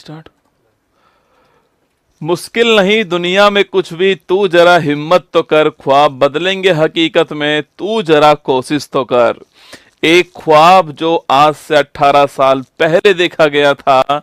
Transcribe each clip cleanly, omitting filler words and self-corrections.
Start. मुश्किल नहीं दुनिया में कुछ भी, तू जरा हिम्मत तो कर, ख्वाब बदलेंगे हकीकत में, तू जरा कोशिश तो कर। एक ख्वाब जो आज से 18 साल पहले देखा गया था,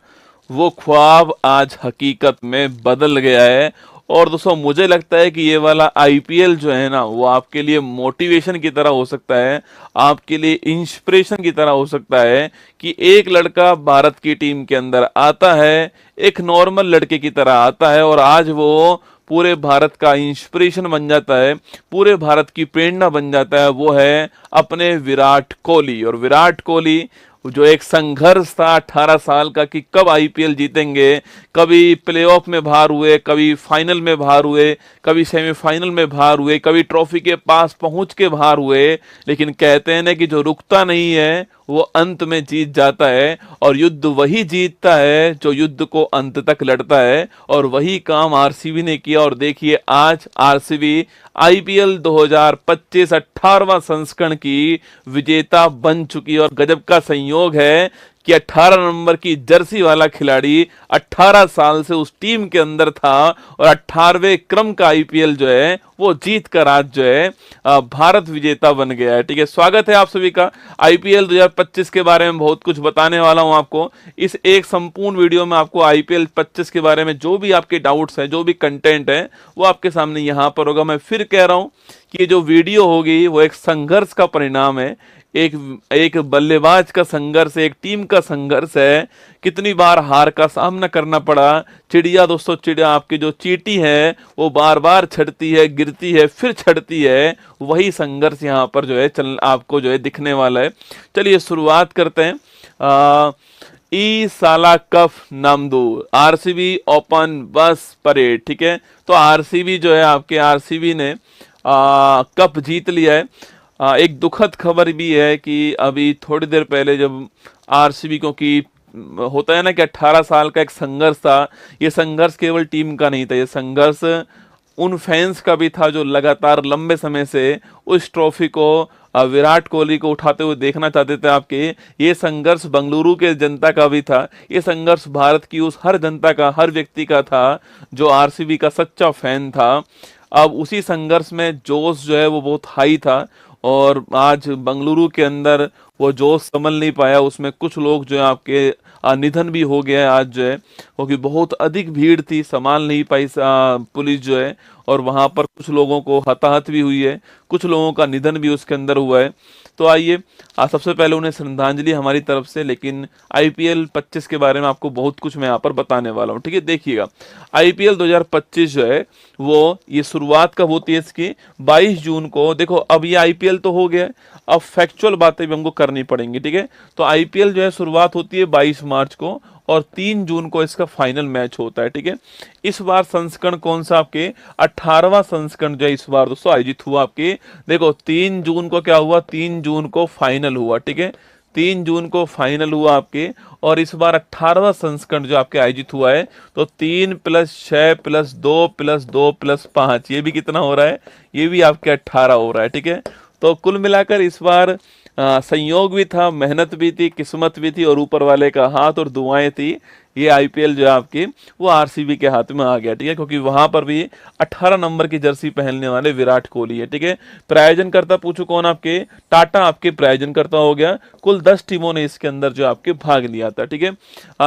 वो ख्वाब आज हकीकत में बदल गया है। और दोस्तों मुझे लगता है कि ये वाला आईपीएल जो है ना, वो आपके लिए मोटिवेशन की तरह हो सकता है, आपके लिए इंस्पिरेशन की तरह हो सकता है कि एक लड़का भारत की टीम के अंदर आता है, एक नॉर्मल लड़के की तरह आता है और आज वो पूरे भारत का इंस्पिरेशन बन जाता है, पूरे भारत की प्रेरणा बन जाता है। वो है अपने विराट कोहली। और विराट कोहली जो एक संघर्ष था 18 साल का कि कब आईपीएल जीतेंगे, कभी प्लेऑफ में बाहर हुए, कभी फाइनल में बाहर हुए, कभी सेमीफाइनल में बाहर हुए, कभी ट्रॉफी के पास पहुंच के बाहर हुए, लेकिन कहते हैं ना कि जो रुकता नहीं है वो अंत में जीत जाता है। और युद्ध वही जीतता है जो युद्ध को अंत तक लड़ता है, और वही काम आरसीबी ने किया। और देखिए आज आरसीबी आईपीएल 2025 18वां संस्करण की विजेता बन चुकी है। और गजब का संयोग है कि 18 नंबर की जर्सी वाला खिलाड़ी 18 साल से उस टीम के अंदर था और 18वें क्रम का आईपीएल जो है वो जीत कर आज जो है भारत विजेता बन गया है। ठीक है, स्वागत है आप सभी का। आईपीएल 2025 के बारे में बहुत कुछ बताने वाला हूं आपको इस एक संपूर्ण वीडियो में। आपको आईपीएल 25 के बारे में जो भी आपके डाउट्स हैं, जो भी कंटेंट है, वो आपके सामने यहां पर होगा। मैं फिर कह रहा हूं कि ये जो वीडियो होगी वो एक संघर्ष का परिणाम है, एक बल्लेबाज का संघर्ष, एक टीम का संघर्ष है। कितनी बार हार का सामना करना पड़ा। चिड़िया दोस्तों, चिड़िया आपकी जो चींटी है वो बार बार छड़ती है, गिरती है, फिर छड़ती है। वही संघर्ष यहाँ पर जो है आपको जो है दिखने वाला है। चलिए शुरुआत करते हैं। ई साला कप नामदू आरसीबी ओपन बस परेड। ठीक है, तो आरसीबी जो है आपके आरसीबी ने कप जीत लिया है। एक दुखद खबर भी है कि अभी थोड़ी देर पहले जब आरसीबी को की होता है ना कि 18 साल का एक संघर्ष था, ये संघर्ष केवल टीम का नहीं था, ये संघर्ष उन फैंस का भी था जो लगातार लंबे समय से उस ट्रॉफी को विराट कोहली को उठाते हुए देखना चाहते थे आपके। ये संघर्ष बंगलुरु के जनता का भी था, ये संघर्ष भारत की उस हर जनता का, हर व्यक्ति का था जो आरसीबी का सच्चा फैन था। अब उसी संघर्ष में जोश जो है वो बहुत हाई था और आज बंगलुरु के अंदर वो जोश संभल नहीं पाया। उसमें कुछ लोग जो है आपके निधन भी हो गया है आज जो है, क्योंकि बहुत अधिक भीड़ थी, संभाल नहीं पाई पुलिस जो है, और वहां पर कुछ लोगों को हताहत भी हुई है, कुछ लोगों का निधन भी उसके अंदर हुआ है। तो आइए सबसे पहले उन्हें श्रद्धांजलि हमारी तरफ से, लेकिन आईपीएल 25 के बारे में आपको बहुत कुछ मैं यहाँ पर बताने वाला हूँ। ठीक है, देखिएगा आईपीएल 2025 जो है वो ये शुरुआत कब होती है इसकी, 22 जून को। देखो अब ये आईपीएल तो हो गया, अब फैक्चुअल बातें भी हमको करनी पड़ेंगी। ठीक है, तो आईपीएल जो है शुरुआत होती है 22 मार्च को और 3 जून को इसका फाइनल मैच होता है। ठीक है, इस बार संस्करण कौन सा, आपके 18वां संस्करण जो है इस बार दोस्तों आयोजित हुआ आपके। देखो 3 जून को क्या हुआ, 3 जून को फाइनल हुआ। ठीक है, 3 जून को फाइनल हुआ आपके, और इस बार 18वां संस्करण जो आपके आयोजित हुआ है, तो 3 + 6 + 2 + 2 + 5, ये भी कितना हो रहा है, ये भी आपके 18 हो रहा है। ठीक है, तो कुल मिलाकर इस बार संयोग भी था, मेहनत भी थी, किस्मत भी थी, और ऊपर वाले का हाथ और दुआएं थी। ये आईपीएल जो है आपकी वो आरसीबी के हाथ में आ गया। ठीक है, क्योंकि वहां पर भी 18 नंबर की जर्सी पहनने वाले विराट कोहली है। ठीक है, प्रायोजन करता पूछो कौन, आपके टाटा आपके प्रायोजन करता हो गया। कुल 10 टीमों ने इसके अंदर जो आपके भाग लिया था। ठीक है,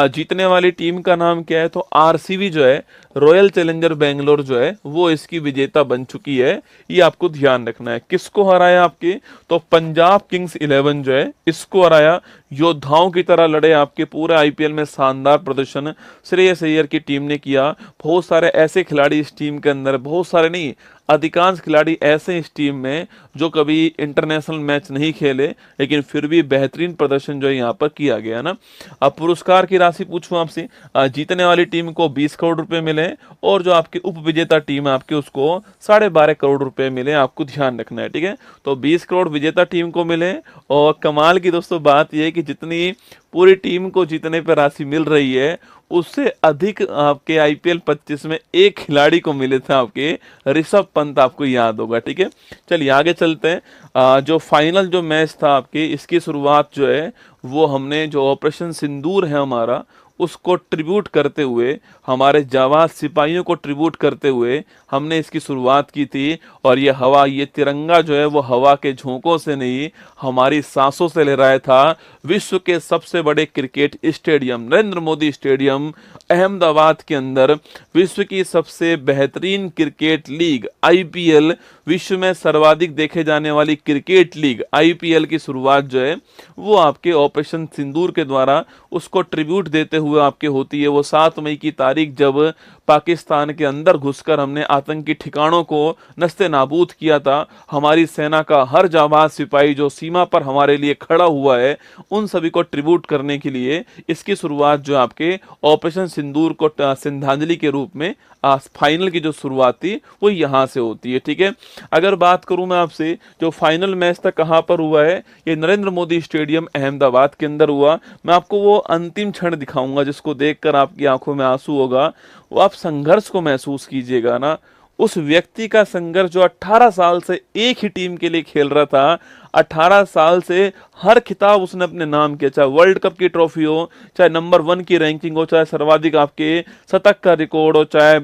जीतने वाली टीम का नाम क्या है, तो आरसीबी जो है, रॉयल चैलेंजर बेंगलोर जो है वो इसकी विजेता बन चुकी है। ये आपको ध्यान रखना है। किसको हराया आपके, तो पंजाब किंग्स 11 जो है इसको हराया। योद्धाओं की तरह लड़े आपके, पूरे आईपीएल में शानदार प्रदर्शन श्रेयस अय्यर की टीम ने किया। बहुत सारे ऐसे खिलाड़ी इस टीम के अंदर, बहुत सारे नहीं, अधिकांश खिलाड़ी ऐसे इस टीम में जो कभी इंटरनेशनल मैच नहीं खेले, लेकिन फिर भी बेहतरीन प्रदर्शन जो है यहाँ पर किया गया ना। अब पुरस्कार की राशि पूछूं आपसे, जीतने वाली टीम को 20 करोड़ रुपए मिले, और जो आपकी उप विजेता टीम है आपकी उसको 12.5 करोड़ रुपए मिले। आपको ध्यान रखना है। ठीक है, तो 20 करोड़ विजेता टीम को मिले, और कमाल की दोस्तों बात यह है कि जितनी पूरी टीम को जीतने पर राशि मिल रही है, उससे अधिक आपके आईपीएल 25 में एक खिलाड़ी को मिले थे आपके ऋषभ पंत, आपको याद होगा। ठीक है, चलिए आगे चलते हैं। जो फाइनल जो मैच था आपके, इसकी शुरुआत जो है वो हमने जो ऑपरेशन सिंदूर है हमारा, उसको ट्रिब्यूट करते हुए, हमारे जाबाज सिपाहियों को ट्रिब्यूट करते हुए हमने इसकी शुरुआत की थी। और ये हवा, ये तिरंगा जो है वो हवा के झोंकों से नहीं, हमारी सांसों से लहराया था। विश्व के सबसे बड़े cricket stadium Narendra Modi stadium Ahmedabad के अंदर विश्व की सबसे बेहतरीन क्रिकेट लीग आईपीएल, विश्व में सर्वाधिक देखे जाने वाली क्रिकेट लीग आईपीएल की शुरुआत जो है वो आपके ऑपरेशन सिंदूर के द्वारा उसको ट्रिब्यूट देते हुए आपके होती है। वो 7 मई की तारीख, जब पाकिस्तान के अंदर घुसकर हमने आतंकी ठिकानों को नस्ते नाबूद किया था। हमारी सेना का हर जाबाज सिपाही जो सीमा पर हमारे लिए खड़ा हुआ है, उन सभी को ट्रिब्यूट करने के लिए इसकी शुरुआत जो आपके ऑपरेशन सिंदूर को श्रद्धांजलि के रूप में फाइनल की जो शुरुआत थी वो यहाँ से होती है। ठीक है, अगर बात करूं मैं आपसे, जो फाइनल मैच था कहाँ पर हुआ है, ये नरेंद्र मोदी स्टेडियम अहमदाबाद के अंदर हुआ। मैं आपको वो अंतिम क्षण दिखाऊंगा जिसको देखकर आपकी आंखों में आंसू होगा। वो आप संघर्ष को महसूस कीजिएगा ना, उस व्यक्ति का संघर्ष जो 18 साल से एक ही टीम के लिए खेल रहा था। 18 साल से हर खिताब उसने अपने नाम किया, चाहे वर्ल्ड कप की ट्रॉफी हो, चाहे नंबर 1 की रैंकिंग हो, चाहे सर्वाधिक आपके शतक का रिकॉर्ड हो, चाहे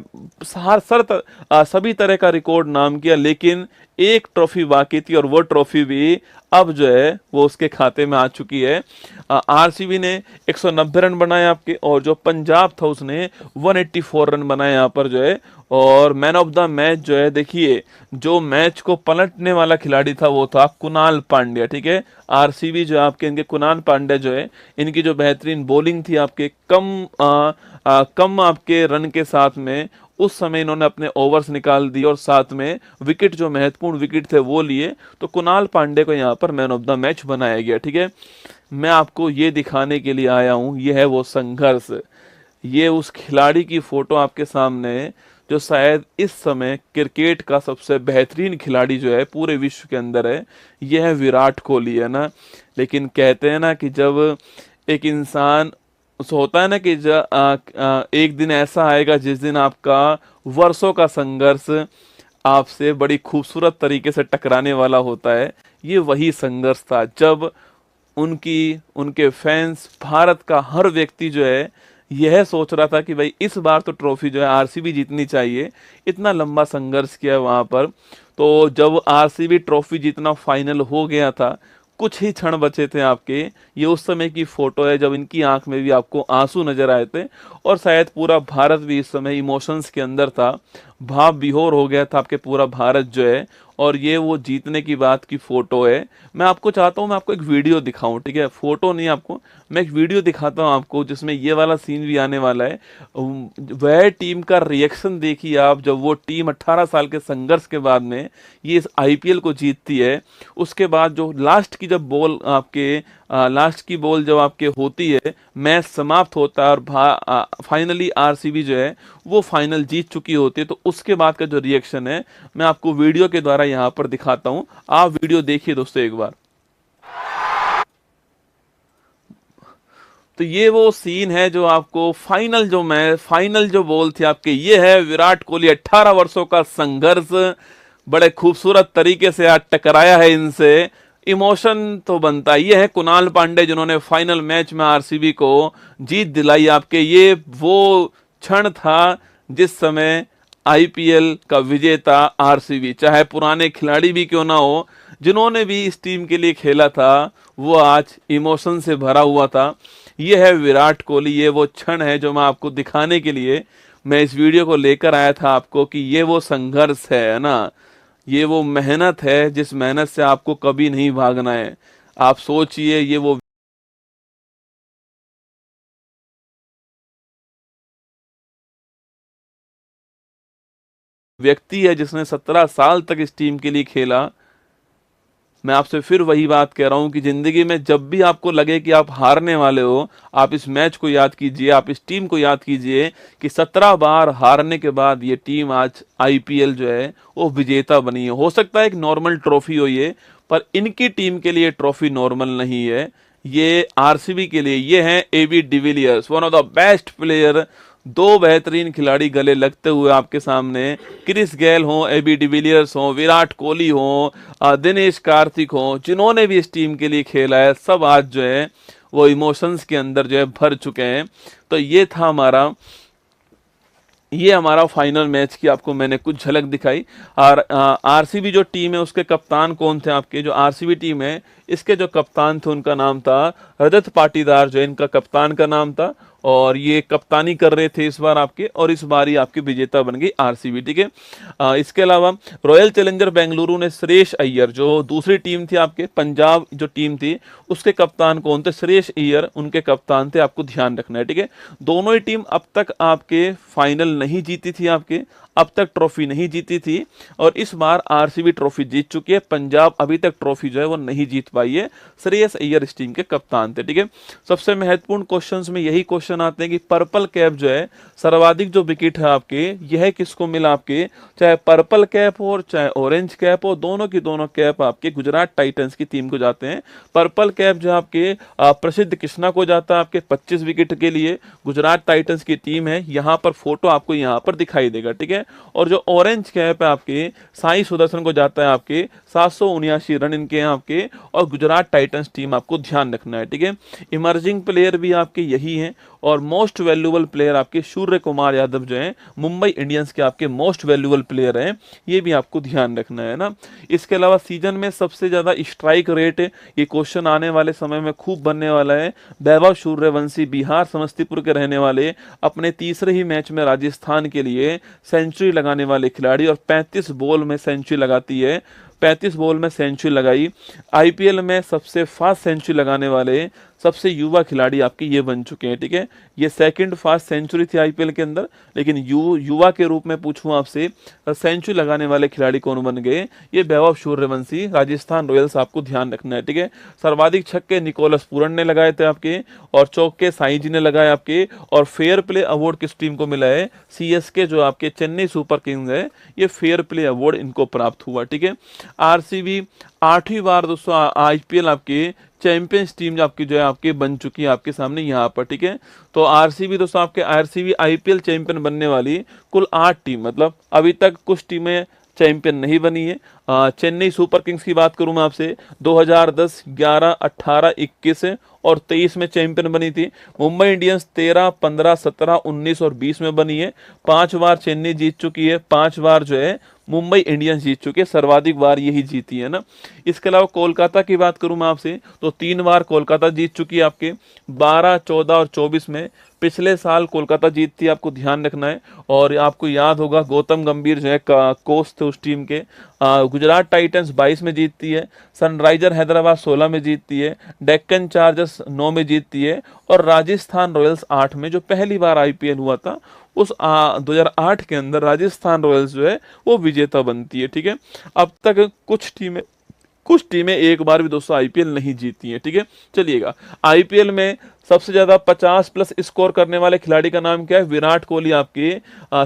सभी तरह का रिकॉर्ड नाम किया। लेकिन एक ट्रॉफी बाकी थी और वो ट्रॉफी भी अब जो है वो उसके खाते में आ चुकी है। आरसीबी ने 190 रन बनाए आपके, और जो पंजाब था उसने 184 रन बनाए यहाँ पर जो है। और मैन ऑफ द मैच जो है, देखिए जो मैच को पलटने वाला खिलाड़ी था वो था कुणाल पांड्या। ठीक है, आरसीबी जो आपके, इनके कुणाल पांड्या जो है, इनकी जो बेहतरीन बॉलिंग थी आपके कम आपके रन के साथ में, उस समय इन्होंने अपने ओवर्स निकाल दिए और साथ में विकेट, जो महत्वपूर्ण विकेट थे वो लिए। तो कुणाल पांडे को यहाँ पर मैन ऑफ द मैच बनाया गया। ठीक है, मैं आपको ये दिखाने के लिए आया हूँ, ये है वो संघर्ष। ये उस खिलाड़ी की फोटो आपके सामने है जो शायद इस समय क्रिकेट का सबसे बेहतरीन खिलाड़ी जो है पूरे विश्व के अंदर है, यह है विराट कोहली, है ना। लेकिन कहते हैं ना कि जब एक इंसान, सो होता है ना कि एक दिन ऐसा आएगा जिस दिन आपका वर्षों का संघर्ष आपसे बड़ी खूबसूरत तरीके से टकराने वाला होता है। ये वही संघर्ष था जब उनके फैंस, भारत का हर व्यक्ति जो है यह सोच रहा था कि भाई इस बार तो ट्रॉफी जो है आरसीबी जीतनी चाहिए। इतना लंबा संघर्ष किया वहां पर। तो जब आरसीबी ट्रॉफी जीतना फाइनल हो गया था, कुछ ही क्षण बचे थे आपके, ये उस समय की फोटो है जब इनकी आंख में भी आपको आंसू नजर आए थे। और शायद पूरा भारत भी इस समय इमोशंस के अंदर था, भाव विभोर हो गया था आपके पूरा भारत जो है। और ये वो जीतने की बात की फोटो है। मैं आपको चाहता हूँ, मैं आपको एक वीडियो दिखाऊं। ठीक है, फोटो नहीं, आपको मैं एक वीडियो दिखाता हूँ आपको, जिसमें ये वाला सीन भी आने वाला है। वह टीम का रिएक्शन देखिए आप, जब वो टीम 18 साल के संघर्ष के बाद में ये इस आईपीएल को जीतती है। उसके बाद जो लास्ट की जब बॉल आपके लास्ट की बॉल जब आपके होती है, मैच समाप्त होता है और फाइनली आरसीबी जो है वो फाइनल जीत चुकी होती है। तो उसके बाद का जो रिएक्शन है मैं आपको वीडियो के द्वारा यहाँ पर दिखाता हूँ। आप वीडियो देखिए दोस्तों एक बार। तो ये वो सीन है जो आपको फाइनल जो बॉल थी आपके, ये है विराट कोहली, 18 वर्षों का संघर्ष बड़े खूबसूरत तरीके से आज टकराया है इनसे। इमोशन तो बनता ही है। कुणाल पांडे जिन्होंने फाइनल मैच में आरसीबी को जीत दिलाई आपके, ये वो क्षण था जिस समय आईपीएल का विजेता आरसीबी, चाहे पुराने खिलाड़ी भी क्यों ना हो, जिन्होंने भी इस टीम के लिए खेला था, वो आज इमोशन से भरा हुआ था। ये है विराट कोहली, ये वो क्षण है जो मैं आपको दिखाने के लिए मैं इस वीडियो को लेकर आया था आपको, कि ये वो संघर्ष है ना, ये वो मेहनत है जिस मेहनत से आपको कभी नहीं भागना है। आप सोचिए, ये वो व्यक्ति है जिसने 17 साल तक इस टीम के लिए खेला। मैं आपसे फिर वही बात कह रहा हूं कि जिंदगी में जब भी आपको लगे कि आप हारने वाले हो, आप इस मैच को याद कीजिए, आप इस टीम को याद कीजिए कि 17 बार हारने के बाद ये टीम आज आईपीएल जो है वो विजेता बनी है। हो सकता है एक नॉर्मल ट्रॉफी हो ये, पर इनकी टीम के लिए ट्रॉफी नॉर्मल नहीं है। ये आरसीबी के लिए ये है AB de Villiers, one of the best player. दो बेहतरीन खिलाड़ी गले लगते हुए आपके सामने, क्रिस गेल हो, एबी डिविलियर्स हो, विराट कोहली हो, दिनेश कार्तिक हो, जिन्होंने भी इस टीम के लिए खेला है, सब आज जो है वो इमोशंस के अंदर जो है भर चुके हैं। तो ये हमारा फाइनल मैच की आपको मैंने कुछ झलक दिखाई। और आरसीबी जो टीम है उसके कप्तान कौन थे आपके, जो आरसीबी टीम है इसके जो कप्तान थे उनका नाम था रजत पाटीदार, जो इनका कप्तान का नाम था। और ये कप्तानी कर रहे थे इस बार आपके, और इस बार ही आपकी विजेता बन गई आरसीबी, ठीक है। इसके अलावा रॉयल चैलेंजर बेंगलुरु ने श्रेयस अय्यर, जो दूसरी टीम थी आपके पंजाब जो टीम थी उसके कप्तान कौन थे, श्रेयस अय्यर उनके कप्तान थे, आपको ध्यान रखना है, ठीक है। दोनों ही टीम अब तक आपके फाइनल नहीं जीती थी आपके, अब तक ट्रॉफी नहीं जीती थी, और इस बार आरसीबी ट्रॉफी जीत चुकी है। पंजाब अभी तक ट्रॉफी जो है वो नहीं जीत पाई है। श्रेयस अय्यर इस टीम के कप्तान थे, ठीक है। सबसे महत्वपूर्ण क्वेश्चंस में यही क्वेश्चन आते हैं कि पर्पल कैप जो है सर्वाधिक जो विकेट है आपके, यह किसको मिला आपके, चाहे पर्पल कैप हो चाहे ऑरेंज कैप हो, दोनों की दोनों कैप आपके गुजरात टाइटंस की टीम को जाते हैं। पर्पल कैप जो आपके प्रसिद्ध कृष्णा को जाता है आपके 25 विकेट के लिए, गुजरात टाइटंस की टीम है, यहाँ पर फोटो आपको यहाँ पर दिखाई देगा, ठीक है। और जो ऑरेंज कैप है आपके साई सुदर्शन को जाता है आपके 779 रन इनके हैं आपके, और गुजरात टाइटंस टीम आपको ध्यान रखना है, ठीक है। इमर्जिंग प्लेयर भी आपके यही हैं, और मोस्ट वैल्यूएबल प्लेयर आपके सूर्य कुमार यादव जो हैं मुंबई इंडियंस के आपके मोस्ट वैल्यूएबल प्लेयर हैं, ये भी आपको ध्यान रखना है ना। इसके अलावा सीजन में सबसे ज्यादा स्ट्राइक रेट, ये क्वेश्चन आने वाले समय में खूब बनने वाला है। वैभव सूर्यवंशी बिहार समस्तीपुर के रहने वाले, अपने तीसरे ही मैच में राजस्थान के लिए सेंचुरी लगाने वाले खिलाड़ी, और 35 बॉल में सेंचुरी लगाती है, 35 बॉल में सेंचुरी लगाई। आईपीएल में सबसे फास्ट सेंचुरी लगाने वाले सबसे युवा खिलाड़ी आपके ये बन चुके हैं, ठीक है। ये सेकंड फास्ट सेंचुरी थी आईपीएल के अंदर, लेकिन युवा के रूप में पूछूं आपसे सेंचुरी लगाने वाले खिलाड़ी कौन बन गए, ये वैभव सूर्यवंशी राजस्थान रॉयल्स, आपको ध्यान रखना है, ठीक है। सर्वाधिक छक्के निकोलस पूरन ने लगाए थे आपके, और चौके साई जी ने लगाए आपके। और फेयर प्ले अवार्ड किस टीम को मिला है, सीएसके जो आपके चेन्नई सुपर किंग्स है, ये फेयर प्ले अवार्ड इनको प्राप्त हुआ, ठीक है। आरसीबी 8वीं बार दोस्तों आईपीएल आपके चैंपियंस टीम जो आपकी जो है आपके बन चुकी है आपके सामने यहाँ पर, ठीक है। तो आरसीबी दोस्तों आपके आरसीबी आईपीएल चैंपियन बनने वाली कुल 8 टीम, मतलब अभी तक कुछ टीमें चैंपियन नहीं बनी है। चेन्नई सुपर किंग्स की बात करूं मैं आपसे, 2010, 11, 18, 21 और 23 में चैंपियन बनी थी। मुंबई इंडियंस 13, 15, 17, 19 और 20 में बनी है। 5 बार चेन्नई जीत चुकी है, 5 बार जो है मुंबई इंडियंस जीत चुके, सर्वाधिक बार यही जीती है ना। इसके अलावा कोलकाता की बात करूं मैं आपसे, तो 3 बार कोलकाता जीत चुकी है आपके, 12, 14 और 24 में। पिछले साल कोलकाता जीतती, आपको ध्यान रखना है। और आपको याद होगा गौतम गंभीर जो है कोच थे उस टीम के। गुजरात टाइटंस 22 में जीतती है, सनराइजर हैदराबाद 16 में जीतती है, डेक्कन चार्जर्स 9 में जीतती है, और राजस्थान रॉयल्स 8 में, जो पहली बार आईपीएल हुआ था उस 2008 के अंदर राजस्थान रॉयल्स जो है वो विजेता बनती है, ठीक है। अब तक कुछ टीमें एक बार भी दोस्तों आईपीएल नहीं जीती हैं, ठीक है। चलिएगा, आईपीएल में सबसे ज्यादा 50 प्लस स्कोर करने वाले खिलाड़ी का नाम क्या है, विराट कोहली आपके।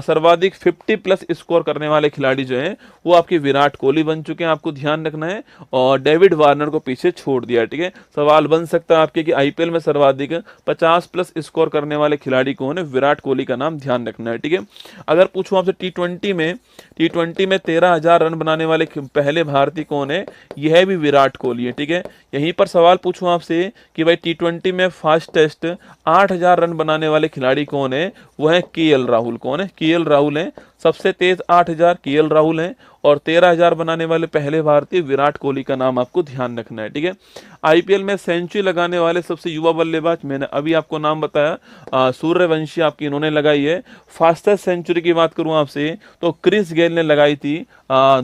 सर्वाधिक 50 प्लस स्कोर करने वाले खिलाड़ी जो हैं वो आपके विराट कोहली बन चुके हैं, आपको ध्यान रखना है। और डेविड वार्नर को पीछे छोड़ दिया, ठीक है। सवाल बन सकता है आपके कि आईपीएल में सर्वाधिक 50 प्लस स्कोर करने वाले खिलाड़ी कौन है, विराट कोहली का नाम ध्यान रखना है, ठीक है। अगर पूछूं आपसे टी20 में 13,000 रन बनाने वाले पहले भारतीय कौन है, यह भी विराट कोहली है, ठीक है। यहीं पर सवाल पूछूं आपसे कि भाई टी20 में फास्ट टेस्ट 8,000 रन बनाने वाले खिलाड़ी कौन है, वो है केएल राहुल। कौन है, केएल राहुल है। सबसे तेज 8,000 केएल राहुल हैं, और 13,000 बनाने वाले पहले भारतीय विराट कोहली का नाम आपको ध्यान रखना है, ठीक है। आईपीएल में सेंचुरी लगाने वाले सबसे युवा बल्लेबाज, मैंने अभी आपको नाम बताया, सूर्यवंशी आपकी इन्होंने लगाई है। फास्टेस्ट सेंचुरी की बात करूं आपसे तो क्रिस गेल ने लगाई थी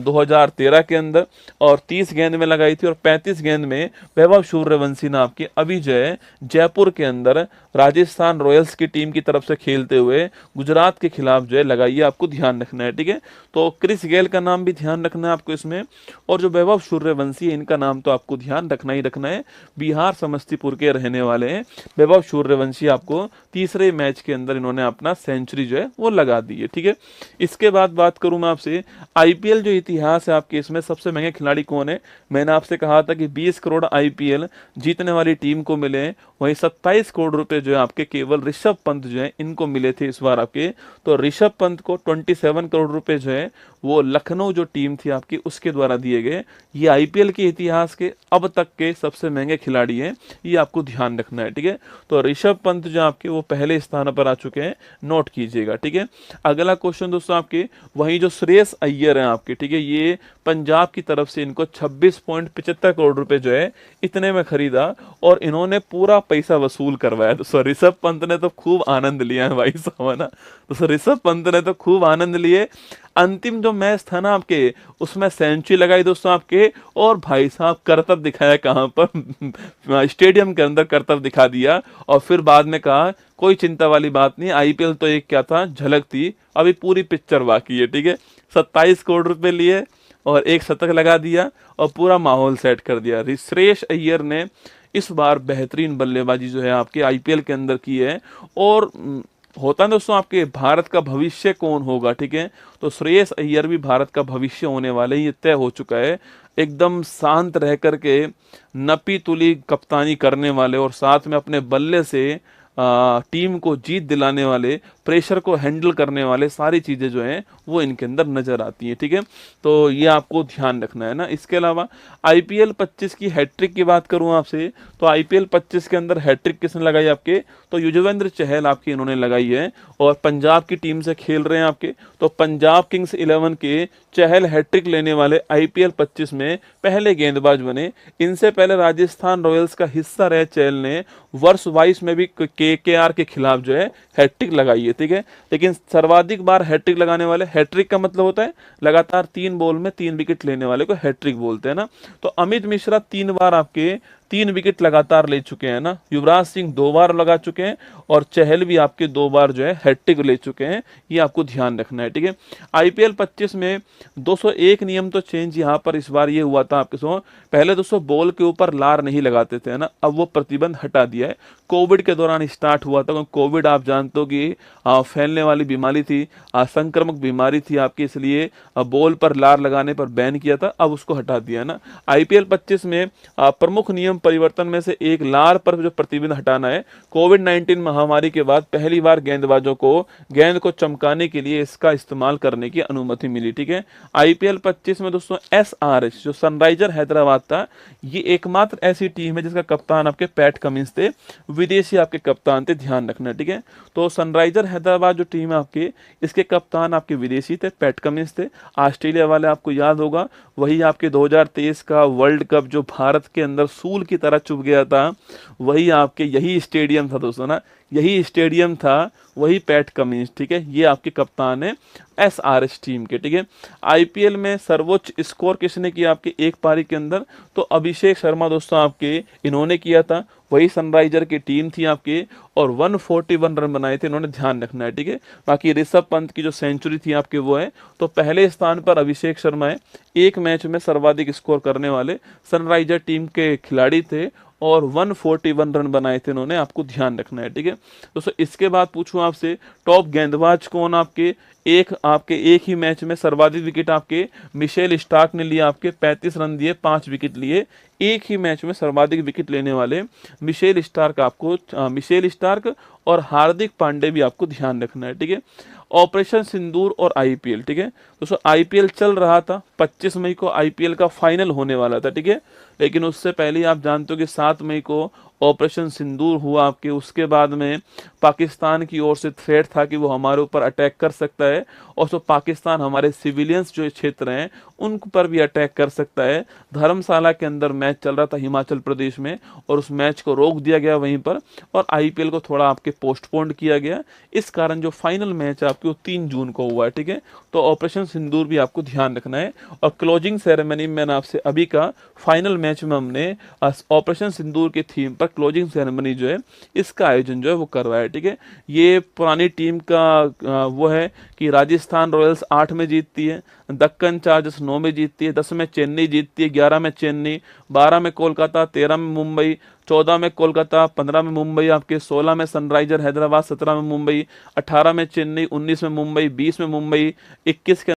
2013 के अंदर, और 30 गेंद में लगाई थी, और 35 गेंद में वैभव सूर्यवंशी ने आपकी अभी जो है जयपुर के अंदर राजस्थान रॉयल्स की टीम की तरफ से खेलते हुए गुजरात के खिलाफ जो है लगाई है, आपको ध्यान रखना है, ठीक है। तो क्रिस गेल का नाम भी ध्यान रखना है आपको इसमें, और जो वैभव सूर्यवंशी है इनका नाम तो आपको ध्यान रखना ही रखना है। बिहार समस्तीपुर के रहने वाले हैं वैभव सूर्यवंशी, आपको तीसरे मैच के अंदर इन्होंने अपना सेंचुरी जो है वो लगा दी है, ठीक है। इसके बाद बात करूं मैं आपसे, आईपीएल जो इतिहास है आपके, इसमें सबसे महंगे खिलाड़ी कौन है। मैंने आपसे कहा था कि 20 करोड़ आईपीएल जीतने वाली टीम को मिले हैं, वहीं 27 करोड़ रुपए जो है आपके केवल ऋषभ पंत जो है इनको मिले थे इस बार आपके। तो ऋषभ पंत को 27 करोड़ रुपए जो है वो लखनऊ जो टीम थी आपकी उसके द्वारा दिए गए। ये आईपीएल के इतिहास के अब तक के सबसे महंगे खिलाड़ी हैं, ये आपको ध्यान रखना है, ठीक है। तो ऋषभ पंत जो आपके वो पहले स्थान पर आ चुके हैं, नोट कीजिएगा, ठीक है। अगला क्वेश्चन दोस्तों आपके वही जो श्रेयस अय्यर हैं आपके, ठीक है, ये पंजाब की तरफ से इनको 26.75 करोड़ रुपए जो है इतने में खरीदा और इन्होंने पूरा पैसा वसूल करवाया। तो ऋषभ पंत ने तो खूब आनंद लिया है भाई साहब, है ना। तो ऋषभ पंत ने तो खूब आनंद लिए। अंतिम जो मैच था ना आपके, उसमें सेंचुरी लगाई दोस्तों आपके, और भाई साहब करतब दिखाया कहां पर स्टेडियम के अंदर करतब दिखा दिया। और फिर बाद में कहा कोई चिंता वाली बात नहीं, आईपीएल तो एक क्या था, झलक थी, अभी पूरी पिक्चर बाकी है, ठीक है। 27 करोड़ रुपए लिए और एक शतक लगा दिया और पूरा माहौल सेट कर दिया। श्रेयस अय्यर ने इस बार बेहतरीन बल्लेबाजी जो है आपके आईपीएल के अंदर की है। और होता है दोस्तों आपके भारत का भविष्य कौन होगा, ठीक है, तो श्रेयस अय्यर भी भारत का भविष्य होने वाले, ये तय हो चुका है। एकदम शांत रह करके नपी तुली कप्तानी करने वाले और साथ में अपने बल्ले से टीम को जीत दिलाने वाले, प्रेशर को हैंडल करने वाले, सारी चीज़ें जो हैं वो इनके अंदर नजर आती हैं, ठीक है। तो ये आपको ध्यान रखना है ना। इसके अलावा आईपीएल 25 की हैट्रिक की बात करूं आपसे, तो आईपीएल 25 के अंदर हैट्रिक किसने लगाई आपके, तो युजवेंद्र चहल आपकी इन्होंने लगाई है और पंजाब की टीम से खेल रहे हैं आपके। तो पंजाब किंग्स 11 के चहल हैट्रिक लेने वाले आईपीएल 25 में पहले गेंदबाज बने। इनसे पहले राजस्थान रॉयल्स का हिस्सा रहे चहल ने वर्ष 22 में भी केकेआर के खिलाफ जो है हैट्रिक लगाई है, ठीक है। लेकिन सर्वाधिक बार हैट्रिक लगाने वाले, हैट्रिक का मतलब होता है लगातार 3 बॉल में 3 विकेट लेने वाले को हैट्रिक बोलते हैं ना। तो अमित मिश्रा 3 बार आपके 3 विकेट लगातार ले चुके हैं ना। युवराज सिंह 2 बार लगा चुके हैं और चहल भी आपके 2 बार जो है हैट्रिक ले चुके हैं, ये आपको ध्यान रखना है, ठीक है। आईपीएल 25 में 201 नियम तो चेंज यहाँ पर इस बार ये हुआ था आपके सो, पहले दोस्तों बॉल के ऊपर लार नहीं लगाते थे ना, अब वो प्रतिबंध हटा दिया है। कोविड के दौरान स्टार्ट हुआ था, कोविड आप जानते हो कि फैलने वाली बीमारी थी, संक्रामक बीमारी थी आपकी, इसलिए बॉल पर लार लगाने पर बैन किया था, अब उसको हटा दिया ना। आईपीएल 25 में प्रमुख नियम परिवर्तन में से एक लार पर जो प्रतिबंध हटाना है। कोविड 19 महामारी के बाद पहली बार गेंदबाजों को गेंद को चमकाने के लिए इसका इस्तेमाल करने की अनुमति मिली, ठीक है। आईपीएल 25 में दोस्तों एसआरएच जो सनराइजर हैदराबाद था, ये एकमात्र ऐसी टीम है जिसका कप्तान आपके पैट कमिंस थे, विदेशी आपके कप्तान थे, ध्यान रखना, ठीक है। तो सनराइजर हैदराबाद जो टीम है आपके, इसके कप्तान आपके विदेशी थे, पैट कमिंस थे। ऑस्ट्रेलिया वाले आपको याद होगा, वही आपके 2023 का वर्ल्ड कप जो भारत के अंदर सूल की तरह चुभ गया था, वही आपके यही स्टेडियम था दोस्तों ना, यही स्टेडियम था, वही पैट कमिंस, ठीक है। ये आपके कप्तान है एसआरएच टीम के, ठीक है। आईपीएल में सर्वोच्च स्कोर किसने किया आपके एक पारी के अंदर, तो अभिषेक शर्मा दोस्तों आपके इन्होंने किया था, वही सनराइजर की टीम थी आपके और 141 रन बनाए थे इन्होंने, ध्यान रखना है, ठीक है। बाकी ऋषभ पंत की जो सेंचुरी थी आपके वो है, तो पहले स्थान पर अभिषेक शर्मा है, एक मैच में सर्वाधिक स्कोर करने वाले सनराइजर टीम के खिलाड़ी थे और 141 रन बनाए थे इन्होंने, आपको ध्यान रखना है, ठीक है दोस्तों। इसके बाद पूछूं आपसे टॉप गेंदबाज कौन आपके, एक ही मैच में सर्वाधिक विकेट आपके मिशेल स्टार्क ने लिया, आपके 35 रन दिए, 5 विकेट लिए। एक ही मैच में सर्वाधिक विकेट लेने वाले मिशेल स्टार्क और हार्दिक पांडे भी आपको ध्यान रखना है, ठीक है। ऑपरेशन सिंदूर और आईपीएल, ठीक है दोस्तों, आईपीएल चल रहा था, 25 मई को आईपीएल का फाइनल होने वाला था, ठीक है। लेकिन उससे पहले आप जानते हो कि 7 मई को ऑपरेशन सिंदूर हुआ आपके, उसके बाद में पाकिस्तान की ओर से थ्रेट था कि वो हमारे ऊपर अटैक कर सकता है और तो पाकिस्तान हमारे सिविलियंस जो क्षेत्र हैं उन पर भी अटैक कर सकता है। धर्मशाला के अंदर मैच चल रहा था हिमाचल प्रदेश में और उस मैच को रोक दिया गया वहीं पर और आईपीएल को थोड़ा आपके पोस्टपोन्ड किया गया। इस कारण जो फाइनल मैच है आपके वो 3 जून को हुआ है, ठीक है। तो ऑपरेशन सिंदूर भी आपको ध्यान रखना है। और क्लोजिंग सेरेमनी में मैंने आपसे अभी का फाइनल मैच में हमने ऑपरेशन सिंदूर के थीम पर क्लोजिंग सेरेमनी जो है इसका आयोजन जो है वो करवाया, ठीक है। ये पुरानी टीम का वो है कि राजस्थान रॉयल्स 8 में जीतती है, दक्कन चार्जर्स 9 में जीतती है, 10 में चेन्नई जीतती है, 11 में चेन्नई, 12 में कोलकाता, 13 में मुंबई, 14 में कोलकाता, 15 में मुंबई आपके, 16 में सनराइजर हैदराबाद, 17 में मुंबई, 18 में चेन्नई, 19 में मुंबई, 20 में मुंबई, 21 के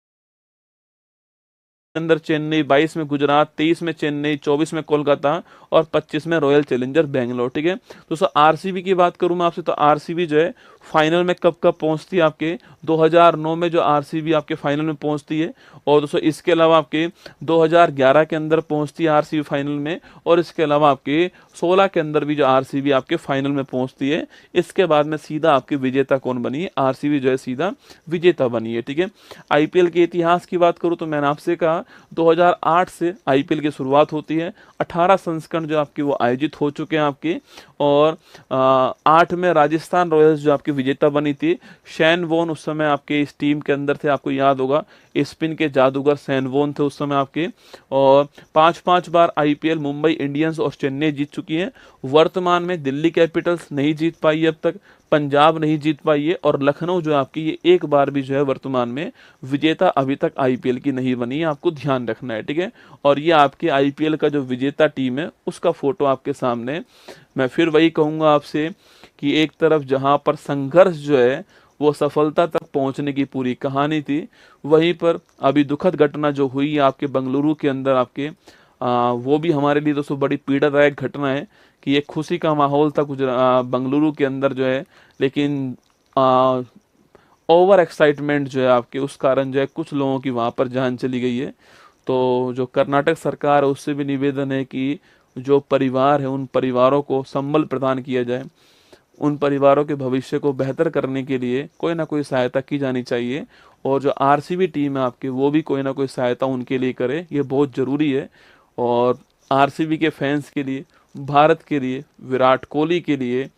अंदर चेन्नई, 22 में गुजरात, 23 में चेन्नई, 24 में कोलकाता और 25 में रॉयल चैलेंजर बेंगलोर, ठीक है। दोस्तों आरसीबी की बात करूं मैं आपसे, तो आरसीबी जो है फाइनल में कब कब पहुंचती है आपके 2009 में जो आरसीबी आपके फाइनल में पहुंचती है, और दोस्तों इसके अलावा आपके 2011 के अंदर पहुंचती है आरसीबी फाइनल में, और इसके अलावा आपके 16 के अंदर भी जो आरसीबी आपके फाइनल में पहुंचती है। इसके बाद में सीधा आपकी विजेता कौन बनी है, आरसीबी जो है सीधा विजेता बनी है। ठीक है, आईपीएल के इतिहास की बात करूं तो मैंने आपसे कहा 2008 से आईपीएल की शुरुआत होती है। 18 संस्करण जो आपके वो आयोजित हो चुके हैं आपके, और 8 में राजस्थान रॉयल्स जो आपकी विजेता बनी थी। शैन वॉन उस समय आपके इस टीम के अंदर थे, आपको याद होगा स्पिन के जादूगर शैन वॉन थे उस समय आपके। और 5 बार आईपीएल मुंबई इंडियंस और चेन्नई जीत चुकी है। वर्तमान में दिल्ली कैपिटल्स नहीं जीत पाई अब तक, पंजाब नहीं जीत पाई है, और लखनऊ जो आपकी ये एक बार भी जो है वर्तमान में विजेता अभी तक आईपीएल की नहीं बनी है, आपको ध्यान रखना है। ठीक है, और ये आपके आईपीएल का जो विजेता टीम है उसका फोटो आपके सामने। मैं फिर वही कहूंगा आपसे कि एक तरफ जहां पर संघर्ष जो है वो सफलता तक पहुंचने की पूरी कहानी थी, वहीं पर अभी दुखद घटना जो हुई है आपके बेंगलुरु के अंदर आपके, वो भी हमारे लिए दोस्तों बड़ी पीड़ादायक घटना है कि एक खुशी का माहौल था कुछ बेंगलुरु के अंदर जो है, लेकिन ओवर एक्साइटमेंट जो है आपके उस कारण जो है कुछ लोगों की वहां पर जान चली गई है। तो जो कर्नाटक सरकार है उससे भी निवेदन है कि जो परिवार है उन परिवारों को संबल प्रदान किया जाए, उन परिवारों के भविष्य को बेहतर करने के लिए कोई ना कोई सहायता की जानी चाहिए, और जो आरसीबी टीम है आपके वो भी कोई ना कोई सहायता उनके लिए करे, ये बहुत ज़रूरी है। और आरसीबी के फैंस के लिए, भारत के लिए, विराट कोहली के लिए,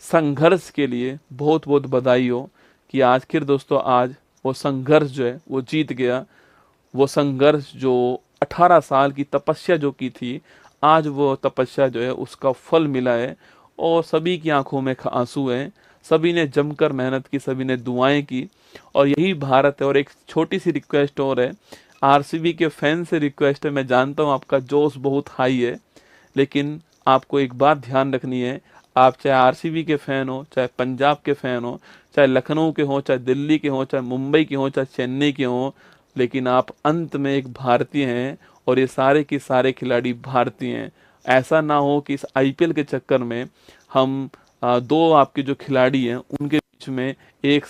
संघर्ष के लिए बहुत बहुत बधाई हो कि आखिर दोस्तों आज वो संघर्ष जो है वो जीत गया। वो संघर्ष जो 18 साल की तपस्या जो की थी, आज वो तपस्या जो है उसका फल मिला है, और सभी की आंखों में आंसू हैं। सभी ने जमकर मेहनत की, सभी ने दुआएं की, और यही भारत है। और एक छोटी सी रिक्वेस्ट और है, आरसीबी के फैन से रिक्वेस्ट है, मैं जानता हूँ आपका जोश बहुत हाई है, लेकिन आपको एक बात ध्यान रखनी है, आप चाहे आरसीबी के फैन हो, चाहे पंजाब के फैन हो, चाहे लखनऊ के हो, चाहे दिल्ली के हो, चाहे मुंबई के हो, चाहे चेन्नई के हो, लेकिन आप अंत में एक भारतीय हैं, और ये सारे के सारे खिलाड़ी भारतीय हैं। ऐसा ना हो कि इस आईपीएल के चक्कर में हम दो आपके जो खिलाड़ी हैं उनके बीच में एक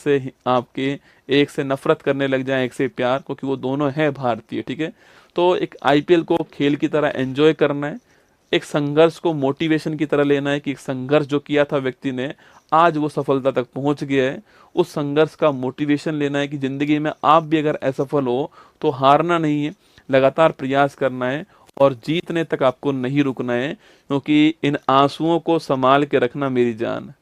से नफरत करने लग जाएं, एक से प्यार, क्योंकि वो दोनों हैं भारतीय। ठीक है, तो एक आईपीएल को खेल की तरह एंजॉय करना है, एक संघर्ष को मोटिवेशन की तरह लेना है कि एक संघर्ष जो किया था व्यक्ति ने, आज वो सफलता तक पहुंच गया है। उस संघर्ष का मोटिवेशन लेना है कि जिंदगी में आप भी अगर असफल हो तो हारना नहीं है, लगातार प्रयास करना है, और जीतने तक आपको नहीं रुकना है। क्योंकि इन आंसुओं को संभाल के रखना मेरी जान,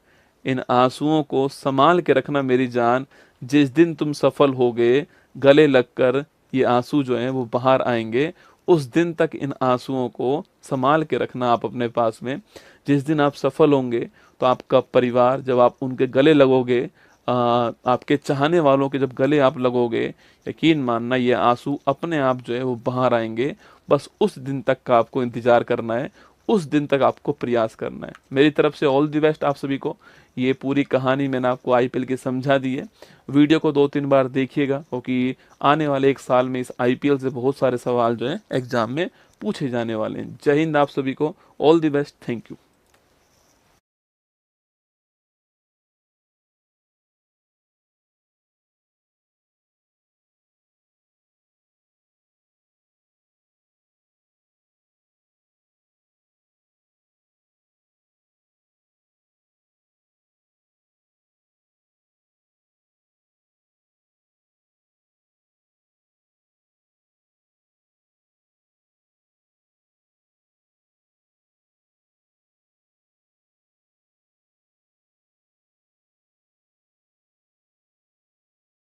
इन आंसुओं को संभाल के रखना मेरी जान, जिस दिन तुम सफल होगे गले लगकर ये आंसू जो हैं वो बाहर आएंगे, उस दिन तक इन आंसुओं को संभाल के रखना आप अपने पास में। जिस दिन आप सफल होंगे तो आपका परिवार, जब आप उनके गले लगोगे, आपके चाहने वालों के जब गले आप लगोगे, यकीन मानना ये आंसू अपने आप जो है वो बाहर आएंगे। बस उस दिन तक का आपको इंतजार करना है, उस दिन तक आपको प्रयास करना है। मेरी तरफ से ऑल द बेस्ट आप सभी को। ये पूरी कहानी मैंने आपको आईपीएल की समझा दी है। वीडियो को 2-3 बार देखिएगा, क्योंकि आने वाले एक साल में इस आईपीएल से बहुत सारे सवाल जो है एग्जाम में पूछे जाने वाले हैं। जय हिंद आप सभी को, all the best, thank you.